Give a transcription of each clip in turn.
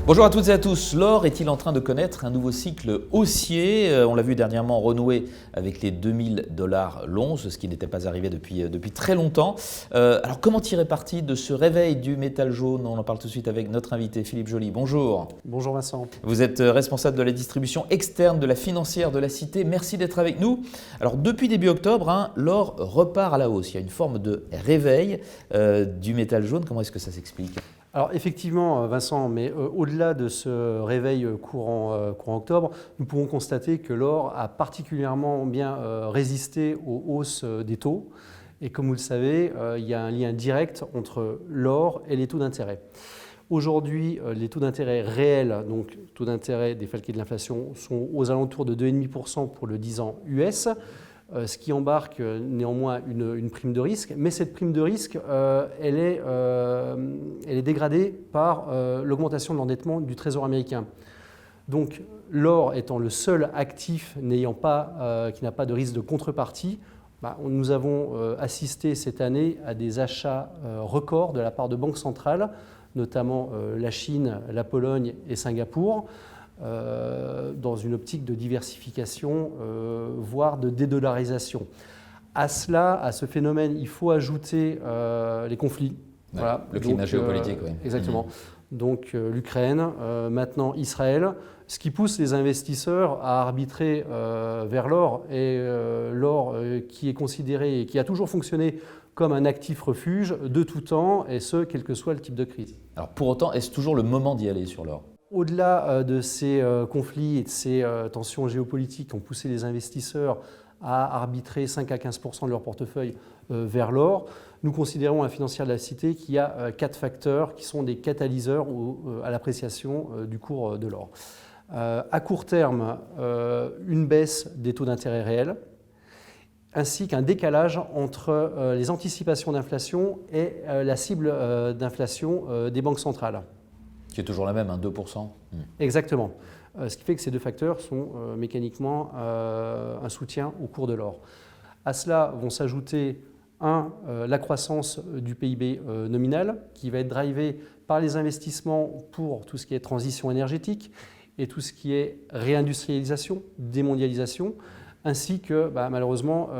Bonjour à toutes et à tous. L'or est-il en train de connaître un nouveau cycle haussier? On l'a vu dernièrement renouer avec les 2000 $ l'once, ce qui n'était pas arrivé depuis très longtemps. Alors comment tirer parti de ce réveil du métal jaune? On en parle tout de suite avec notre invité Philippe Joly. Bonjour. Bonjour Vincent. Vous êtes responsable de la distribution externe de la financière de la Cité. Merci d'être avec nous. Alors depuis début octobre, l'or repart à la hausse. Il y a une forme de réveil du métal jaune. Comment est-ce que ça s'explique? Alors effectivement Vincent, mais au-delà de ce réveil courant octobre, nous pouvons constater que l'or a particulièrement bien résisté aux hausses des taux. Et comme vous le savez, il y a un lien direct entre l'or et les taux d'intérêt. Aujourd'hui, les taux d'intérêt réels, donc taux d'intérêt défalqués de l'inflation, sont aux alentours de 2,5% pour le 10 ans US. Ce qui embarque néanmoins une prime de risque, mais cette prime de risque, elle est dégradée par l'augmentation de l'endettement du Trésor américain. Donc l'or étant le seul actif qui n'a pas de risque de contrepartie, nous avons assisté cette année à des achats records de la part de banques centrales, notamment la Chine, la Pologne et Singapour, dans une optique de diversification, voire de dédollarisation. À ce phénomène, il faut ajouter les conflits. Ouais, voilà. Le climat géopolitique, oui. Exactement. Donc l'Ukraine, maintenant Israël, ce qui pousse les investisseurs à arbitrer vers l'or, et l'or qui est considéré et qui a toujours fonctionné comme un actif refuge de tout temps, et ce, quel que soit le type de crise. Alors pour autant, est-ce toujours le moment d'y aller sur l'or? Au-delà de ces conflits et de ces tensions géopolitiques qui ont poussé les investisseurs à arbitrer 5 à 15% de leur portefeuille vers l'or, nous considérons à la financière de la Cité qu'il y a 4 facteurs qui sont des catalyseurs à l'appréciation du cours de l'or. À court terme, une baisse des taux d'intérêt réels, ainsi qu'un décalage entre les anticipations d'inflation et la cible d'inflation des banques centrales. Qui est toujours la même, 2%. Exactement. Ce qui fait que ces deux facteurs sont mécaniquement un soutien au cours de l'or. À cela vont s'ajouter la croissance du PIB nominal, qui va être drivée par les investissements pour tout ce qui est transition énergétique et tout ce qui est réindustrialisation, démondialisation, ainsi que malheureusement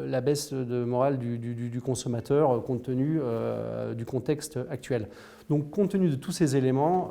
la baisse de morale du consommateur compte tenu du contexte actuel. Donc compte tenu de tous ces éléments,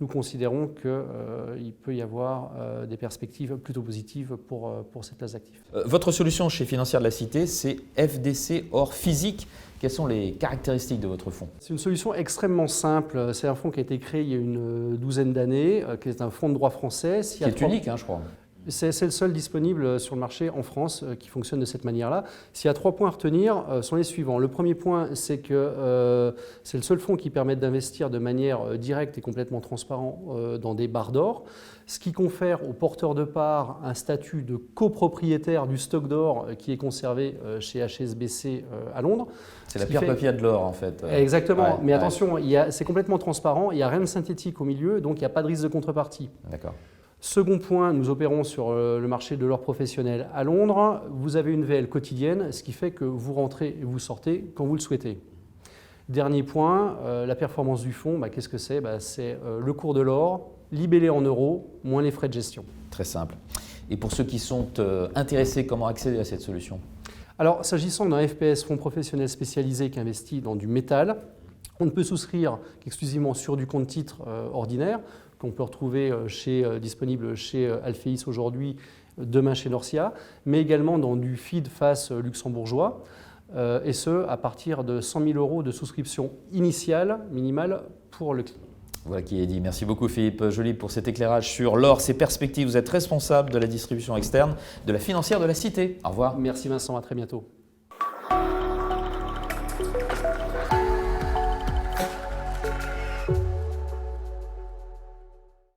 nous considérons qu'il peut y avoir des perspectives plutôt positives pour cette classe d'actifs. Votre solution chez Financière de la Cité, c'est FDC Or Physique. Quelles sont les caractéristiques de votre fonds? C'est une solution extrêmement simple. C'est un fonds qui a été créé il y a une douzaine d'années, qui est un fonds de droit français. Qui est unique, je crois. C'est le seul disponible sur le marché en France qui fonctionne de cette manière-là. S'il y a 3 points à retenir, sont les suivants. Le premier point, c'est que c'est le seul fonds qui permet d'investir de manière directe et complètement transparente dans des barres d'or, ce qui confère aux porteurs de parts un statut de copropriétaire du stock d'or qui est conservé chez HSBC à Londres. C'est la pierre papier de l'or en fait. Exactement, ouais, mais attention, c'est complètement transparent, il n'y a rien de synthétique au milieu, donc il n'y a pas de risque de contrepartie. D'accord. Second point, nous opérons sur le marché de l'or professionnel à Londres. Vous avez une VL quotidienne, ce qui fait que vous rentrez et vous sortez quand vous le souhaitez. Dernier point, la performance du fonds, qu'est-ce que c'est? C'est le cours de l'or, libellé en euros, moins les frais de gestion. Très simple. Et pour ceux qui sont intéressés, comment accéder à cette solution? Alors, s'agissant d'un FPS, fonds professionnel spécialisé qui investit dans du métal, on ne peut souscrire qu'exclusivement sur du compte titre ordinaire, qu'on peut retrouver disponible chez Alphéis aujourd'hui, demain chez Norcia, mais également dans du feed face luxembourgeois, et ce, à partir de 100 000 € de souscription initiale, minimale, pour le client. Voilà qui est dit. Merci beaucoup Philippe Joly pour cet éclairage sur l'or, ses perspectives. Vous êtes responsable de la distribution externe de la financière de la Cité. Au revoir. Merci Vincent, à très bientôt.